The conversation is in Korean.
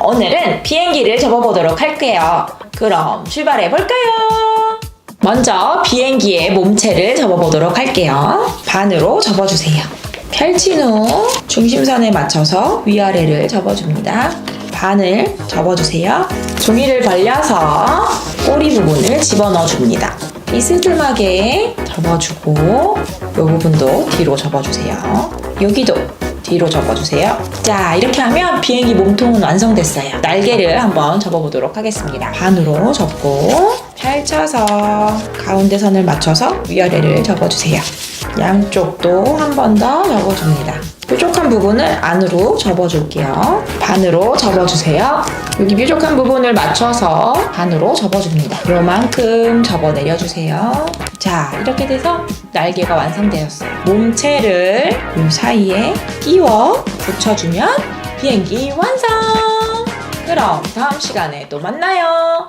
오늘은 비행기를 접어보도록 할게요. 그럼 출발해볼까요? 먼저 비행기의 몸체를 접어보도록 할게요. 반으로 접어주세요. 펼친 후 중심선에 맞춰서 위아래를 접어줍니다. 반을 접어주세요. 종이를 벌려서 꼬리 부분을 집어넣어줍니다. 비스듬하게 접어주고 이 부분도 뒤로 접어주세요. 여기도 뒤로 접어주세요. 자, 이렇게 하면 비행기 몸통은 완성됐어요. 날개를 한번 접어보도록 하겠습니다. 반으로 접고 펼쳐서 가운데 선을 맞춰서 위아래를 접어주세요. 양쪽도 한 번 더 접어줍니다. 뾰족한 부분을 안으로 접어줄게요. 반으로 접어주세요. 여기 뾰족한 부분을 맞춰서 반으로 접어줍니다. 요만큼 접어 내려주세요. 자, 이렇게 돼서 날개가 완성되었어요. 몸체를 이 사이에 끼워 붙여주면 비행기 완성! 그럼 다음 시간에 또 만나요.